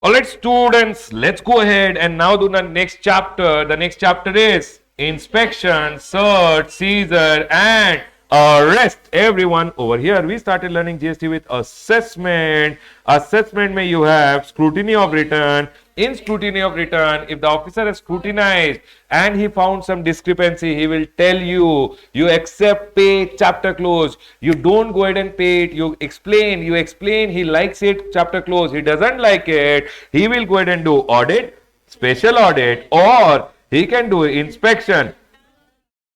Alright students, let's go ahead and now do the next chapter. The next chapter is inspection, search, seizure and arrest. Everyone over here we started learning GST with assessment. Assessment may you have scrutiny of return. In scrutiny of return, if the officer has scrutinized and he found some discrepancy, he will tell you, you accept, pay, chapter close. You don't go ahead and pay it. You explain, he likes it, chapter close. He doesn't like it, he will go ahead and do audit, special audit, or he can do inspection,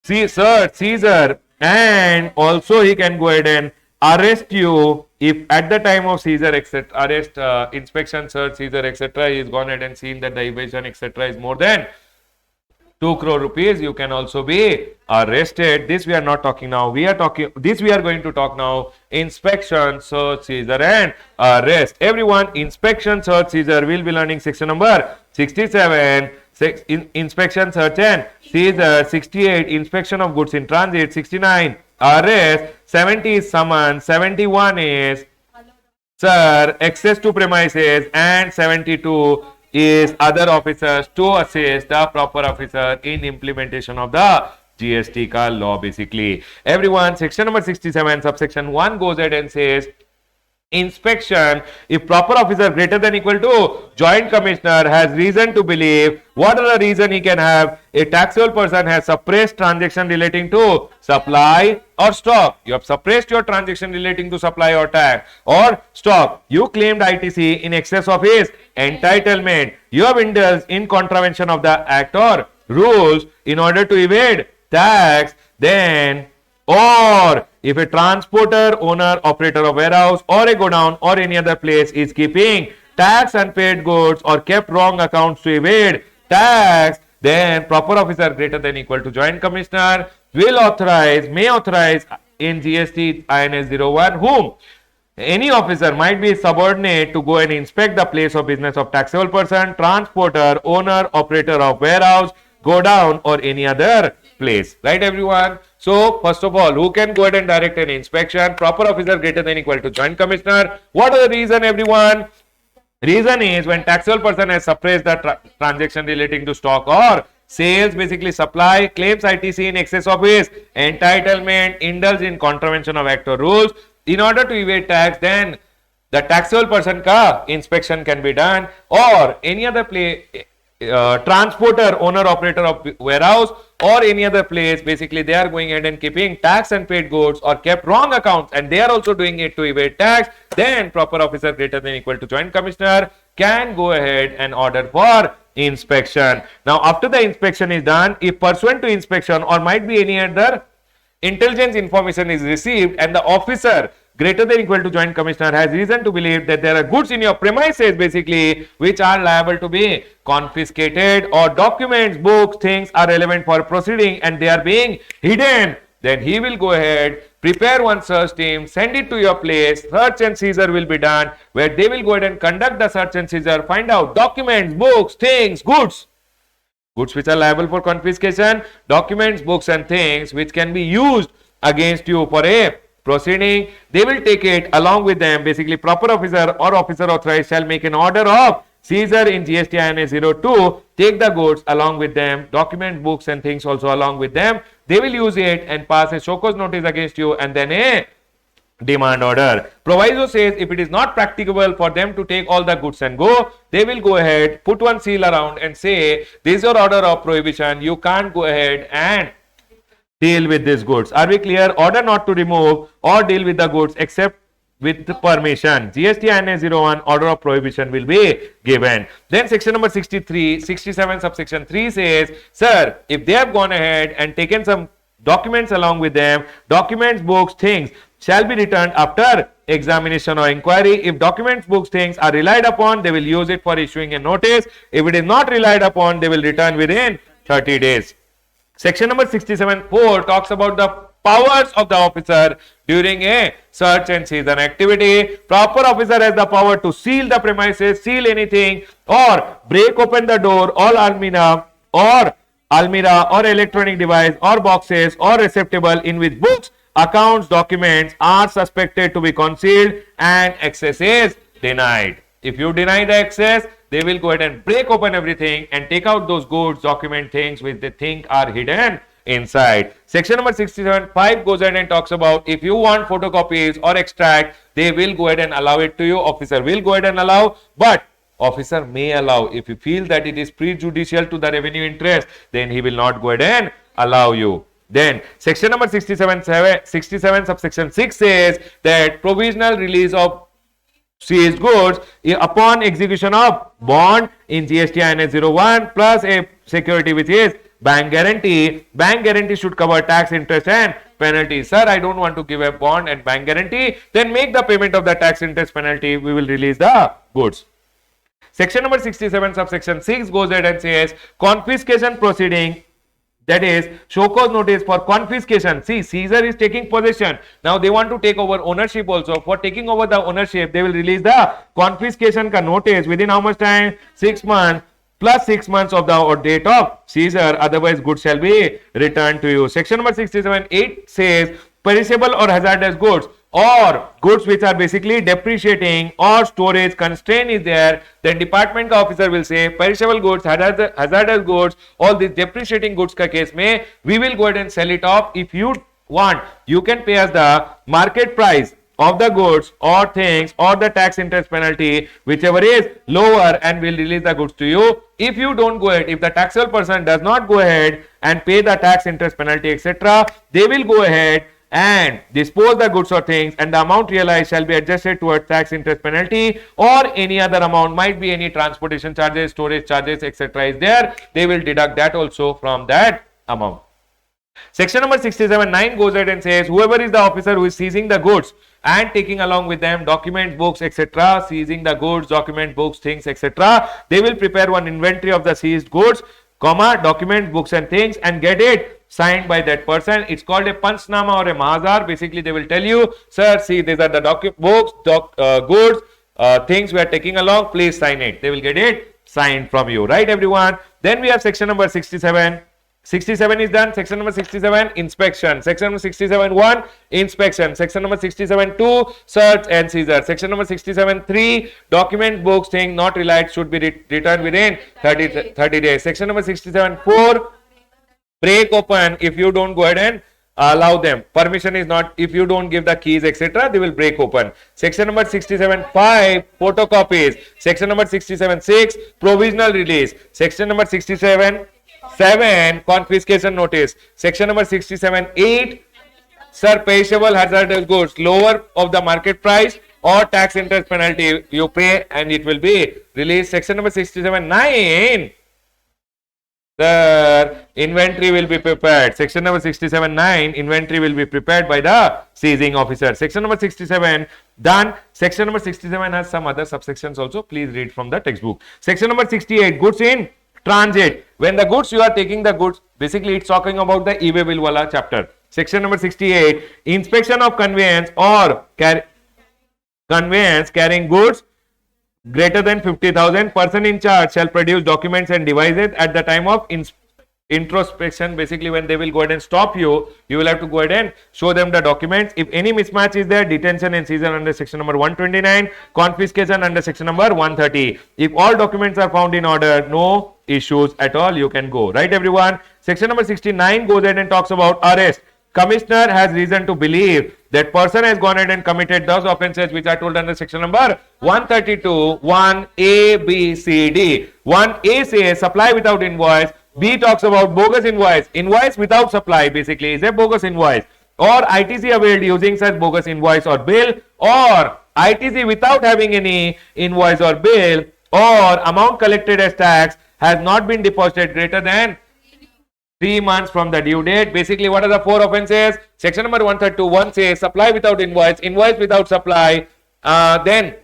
search, seizure, and also he can go ahead and arrest you if at the time of seizure, etc., arrest, inspection, search, seizure, etc., he is gone ahead and seen that the evasion, etc., is more than 2 crore rupees, you can also be arrested. This we are not talking now. We are talking, this we are going to talk now. Inspection, search, seizure and arrest. Everyone, inspection, search, seizure, will be learning section number 67. Inspection, search and seizure. 68, inspection of goods in transit. 69, arrest. 70 is summons. 71 is sir, access to premises, and 72 is other officers to assist the proper officer in implementation of the GST ka law basically. Everyone, section number 67, subsection 1 goes ahead and says, inspection, if proper officer greater than equal to joint commissioner has reason to believe, what are the reason he can have? A taxable person has suppressed transaction relating to supply or stock. You have suppressed your transaction relating to supply or tax or stock. You claimed ITC in excess of his entitlement. You have indulged in contravention of the act or rules in order to evade tax. Then, or if a transporter, owner, operator of warehouse or a godown or any other place is keeping tax unpaid goods or kept wrong accounts to evade tax, then proper officer greater than equal to joint commissioner will authorize, may authorize in GST INS 01 whom any officer might be subordinate to go and inspect the place of business of taxable person, transporter, owner, operator of warehouse, godown or any other place. Right everyone? So first of all, who can go ahead and direct an inspection? Proper officer greater than equal to joint commissioner. What are the reason everyone? Reason is when taxable person has suppressed the transaction relating to stock or sales, basically supply, claims ITC in excess of his entitlement, indulge in contravention of act or rules in order to evade tax, then the taxable person ka inspection can be done, or any other place, transporter, owner, operator of warehouse or any other place, basically they are going ahead and keeping tax unpaid goods or kept wrong accounts and they are also doing it to evade tax, then proper officer greater than equal to joint commissioner can go ahead and order for inspection. Now after the inspection is done, if pursuant to inspection or might be any other intelligence information is received and the officer greater than equal to joint commissioner has reason to believe that there are goods in your premises basically which are liable to be confiscated, or documents, books, things are relevant for proceeding and they are being hidden, then he will go ahead, prepare one search team, send it to your place, search and seizure will be done where they will go ahead and conduct the search and seizure, find out documents, books, things, goods which are liable for confiscation, documents, books and things which can be used against you for a proceeding. They will take it along with them. Basically, proper officer or officer authorized shall make an order of seizure in GST INS 02, take the goods along with them, document, books and things also along with them. They will use it and pass a show cause notice against you and then a demand order. Proviso says if it is not practicable for them to take all the goods and go, they will go ahead, put one seal around and say this is your order of prohibition, you can't go ahead and deal with these goods. Are we clear? Order not to remove or deal with the goods except with the permission. GST INS 01 order of prohibition will be given. Then section number 67 subsection 3 says, sir, if they have gone ahead and taken some documents along with them, documents, books, things shall be returned after examination or inquiry. If documents, books, things are relied upon, they will use it for issuing a notice. If it is not relied upon, they will return within 30 days. Section number 67(4) talks about the powers of the officer during a search and seizure activity. Proper officer has the power to seal the premises, seal anything, or break open the door, all almirah or electronic device or boxes or receptacle in which books, accounts, documents are suspected to be concealed and access is denied. If you deny the access, they will go ahead and break open everything and take out those goods, document things which they think are hidden inside. Section number 67.5 goes ahead and talks about if you want photocopies or extract, they will go ahead and allow it to you. Officer will go ahead and allow, but officer may allow. If you feel that it is prejudicial to the revenue interest, then he will not go ahead and allow you. Then section number 67 subsection 6 says that provisional release of seized goods upon execution of bond in GST INS 01 plus a security which is bank guarantee. Bank guarantee should cover tax, interest and penalty. Sir, I don't want to give a bond and bank guarantee. Then make the payment of the tax, interest, penalty. We will release the goods. Section number 67 subsection 6 goes ahead and says confiscation proceeding, that is show cause notice for confiscation. See, seizure is taking possession. Now they want to take over ownership also. For taking over the ownership, they will release the confiscation ka notice within how much time? 6 months plus 6 months of the date of seizure. Otherwise, goods shall be returned to you. Section number 67.8 says perishable or hazardous goods or goods which are basically depreciating or storage constraint is there, then department officer will say perishable goods, hazardous goods, all these depreciating goods ka case mein we will go ahead and sell it off. If you want, you can pay us the market price of the goods or things or the tax, interest, penalty, whichever is lower, and we'll release the goods to you. If you don't go ahead, if the taxable person does not go ahead and pay the tax, interest, penalty, etc., they will go ahead and dispose the goods or things, and the amount realized shall be adjusted towards tax, interest, penalty or any other amount. Might be any transportation charges, storage charges, etc. is there. They will deduct that also from that amount. Section number 67.9 goes ahead and says whoever is the officer who is seizing the goods and taking along with them document, books, etc., seizing the goods, document, books, things, etc., they will prepare one inventory of the seized goods, comma, document, books and things, and get it signed by that person. It's called a panchnama or a mahazar. Basically, they will tell you, sir, see, these are the books, goods, things we are taking along, please sign it. They will get it signed from you, right, everyone? Then we have section number 67. 67 is done. Section number 67, inspection. Section number 67.1, inspection. Section number 67.2, search and seizure. Section number 67.3, document, books, thing not relied should be returned within 30 days. Section number 67.4, break open if you don't go ahead and allow them. Permission is not, if you don't give the keys, etc., they will break open. Section number 67.5, photocopies. Section number 67.6, provisional release. Section number 67.7, confiscation notice. Section number 67.8, sir, perishable hazardous goods, lower of the market price or tax, interest, penalty you pay and it will be released. Section number 67.9, the inventory will be prepared. Section number 67.9, inventory will be prepared by the seizing officer. Section number 67 done. Section number 67 has some other subsections also. Please read from the textbook. Section number 68, goods in transit. When the goods, you are taking the goods, basically it's talking about the e-way bill wala chapter. Section number 68, inspection of conveyance or conveyance carrying goods greater than 50,000, person in charge shall produce documents and devices at the time of introspection. Basically, when they will go ahead and stop you, you will have to go ahead and show them the documents. If any mismatch is there, detention and seizure under section number 129, confiscation under section number 130. If all documents are found in order, no issues at all, you can go, right, everyone? Section number 69 goes ahead and talks about arrest. Commissioner has reason to believe that person has gone ahead and committed those offences which are told under section number 132, 1A, B, C, D. 1A says supply without invoice. B talks about bogus invoice. Invoice without supply basically is a bogus invoice. Or ITC availed using such bogus invoice or bill, or ITC without having any invoice or bill, or amount collected as tax has not been deposited greater than 3 months from the due date. Basically, what are the 4 offences? Section number 132.1 says supply without invoice, invoice without supply, then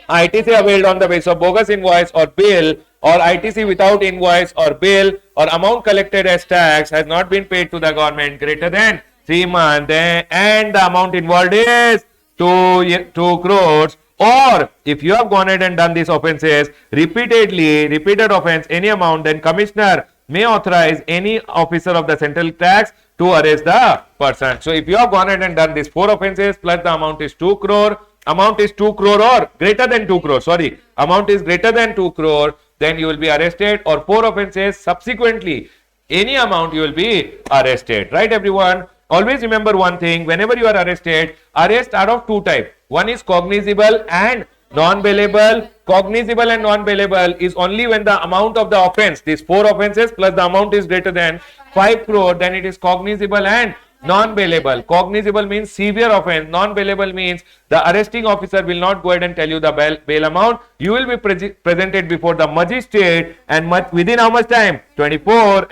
ITC availed on the basis of bogus invoice or bill, or ITC without invoice or bill, or amount collected as tax has not been paid to the government greater than 3 months, and the amount involved is 2 crores. Or if you have gone ahead and done these offences repeated offence, any amount, then commissioner may authorize any officer of the central tax to arrest the person. So if you have gone ahead and done these 4 offences plus the amount is 2 crore, amount is 2 crore or greater than 2 crore, sorry, amount is greater than 2 crore, then you will be arrested, or 4 offenses subsequently, any amount you will be arrested, right everyone? Always remember one thing, whenever you are arrested, arrest are of two types. One is cognizable and non-bailable. Cognizable and non-bailable is only when the amount of the offense, these 4 offenses plus the amount is greater than 5 crore, then it is cognizable and non-bailable. Cognizable means severe offense. Non-bailable means the arresting officer will not go ahead and tell you the bail amount. You will be presented before the magistrate, and within how much time? 24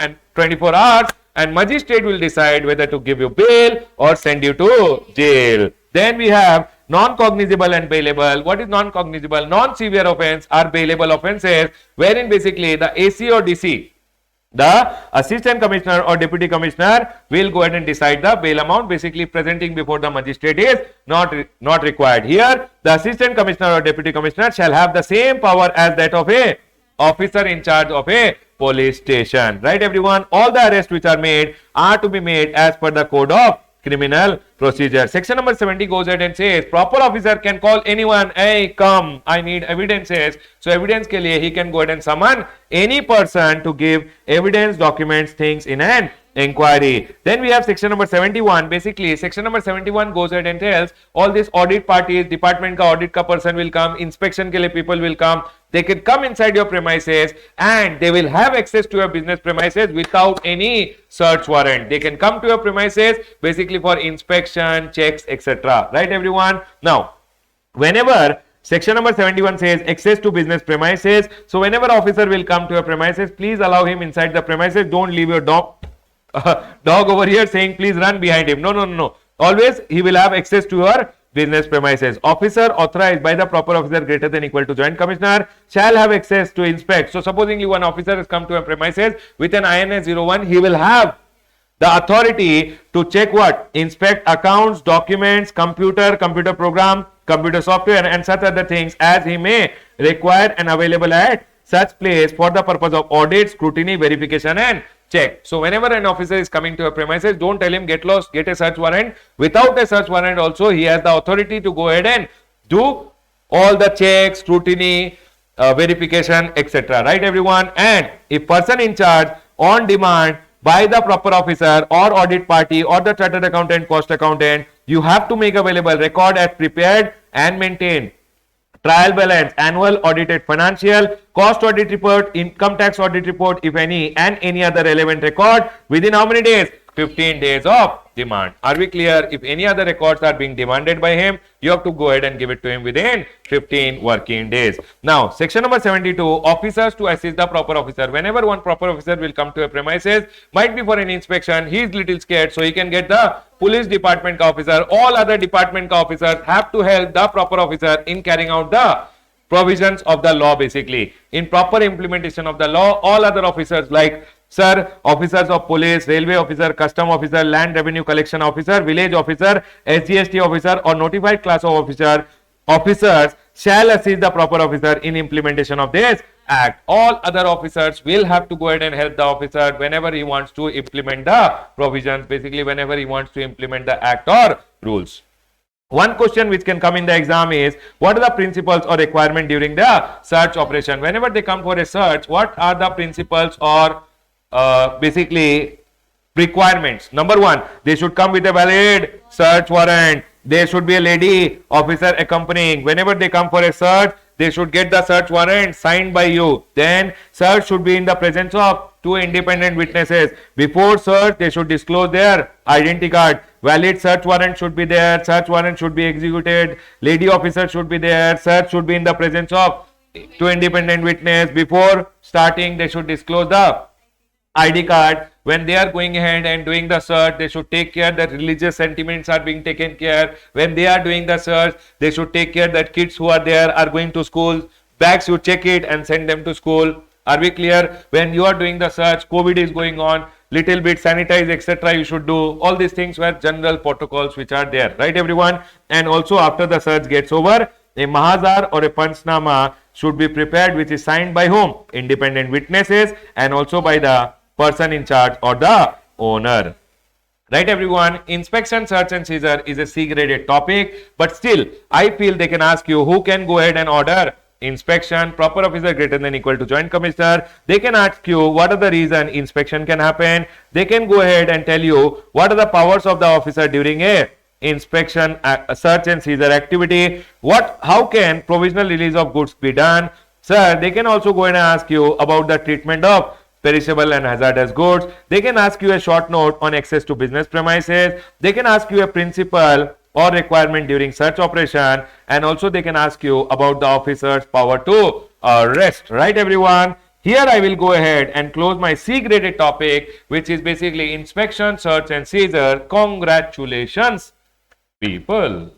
hours, and magistrate will decide whether to give you bail or send you to jail. Then we have non-cognizable and bailable. What is non-cognizable? Non-severe offense are bailable offenses, wherein basically the AC or DC, the assistant commissioner or deputy commissioner, will go ahead and decide the bail amount. Basically, presenting before the magistrate is not required. Here, the assistant commissioner or deputy commissioner shall have the same power as that of a officer in charge of a police station. Right everyone? All the arrests which are made are to be made as per the code of criminal procedure. Section number 70 goes ahead and says proper officer can call anyone, hey come, I need evidences. So evidence ke liye he can go ahead and summon any person to give evidence, documents, things in an inquiry. Then we have section number 71. Basically section number 71 goes ahead and tells all these audit parties, department ka audit ka person will come, inspection ke liye people will come. They can come inside your premises and they will have access to your business premises without any search warrant. They can come to your premises basically for inspection, checks, etc. Right everyone? Now, whenever section number 71 says access to business premises, so whenever officer will come to your premises, please allow him inside the premises. Don't leave your dog over here saying please run behind him. No. Always he will have access to your business premises. Officer authorized by the proper officer greater than equal to joint commissioner shall have access to inspect. So supposingly one officer has come to a premises with an INS 01, he will have the authority to check what? Inspect accounts, documents, computer program, computer software and such other things as he may require and available at such place for the purpose of audit, scrutiny, verification and check. So whenever an officer is coming to a premises, don't tell him get lost, get a search warrant. Without a search warrant also, he has the authority to go ahead and do all the checks, scrutiny, verification, etc. Right everyone? And if person in charge on demand by the proper officer or audit party or the chartered accountant, cost accountant, you have to make available record as prepared and maintained trial balance, annual audited financial, cost audit report, income tax audit report if any, and any other relevant record within how many days? 15 days of demand. Are we clear? If any other records are being demanded by him, you have to go ahead and give it to him within 15 working days. Now, section number 72, officers to assist the proper officer. Whenever one proper officer will come to a premises, might be for an inspection, he is little scared, so he can get the police department officer. All other department officers have to help the proper officer in carrying out the provisions of the law. Basically, in proper implementation of the law, all other officers like sir, officers of police, railway officer, custom officer, land revenue collection officer, village officer, SGST officer or notified class of officers shall assist the proper officer in implementation of this act. All other officers will have to go ahead and help the officer whenever he wants to implement the provisions, basically whenever he wants to implement the act or rules. One question which can come in the exam is, what are the principles or requirement during the search operation? Whenever they come for a search, what are the principles or basically requirements? Number one, they should come with a valid search warrant. There should be a lady officer accompanying. Whenever they come for a search, they should get the search warrant signed by you. Then search should be in the presence of 2 independent witnesses. Before search, they should disclose their identity card. Valid search warrant should be there. Search warrant should be executed. Lady officer should be there. Search should be in the presence of 2 independent witnesses. Before starting, they should disclose the ID card. When they are going ahead and doing the search, they should take care that religious sentiments are being taken care. When they are doing the search, they should take care that kids who are there are going to school. Bags, you check it and send them to school. Are we clear? When you are doing the search, COVID is going on, little bit sanitize, etc. you should do. All these things were general protocols which are there, right everyone? And also after the search gets over, a mahazar or a panchnama should be prepared, which is signed by whom? Independent witnesses and also by the person in charge or the owner. Right, everyone? Inspection, search and seizure is a C-graded topic, but still, I feel they can ask you who can go ahead and order inspection, proper officer greater than equal to joint commissioner. They can ask you what are the reason inspection can happen. They can go ahead and tell you what are the powers of the officer during a inspection, search and seizure activity. How can provisional release of goods be done? Sir, they can also go ahead and ask you about the treatment of perishable and hazardous goods. They can ask you a short note on access to business premises. They can ask you a principle or requirement during search operation, and also they can ask you about the officer's power to arrest. Right, everyone? Here I will go ahead and close my C-graded topic, which is basically inspection, search and seizure. Congratulations, people.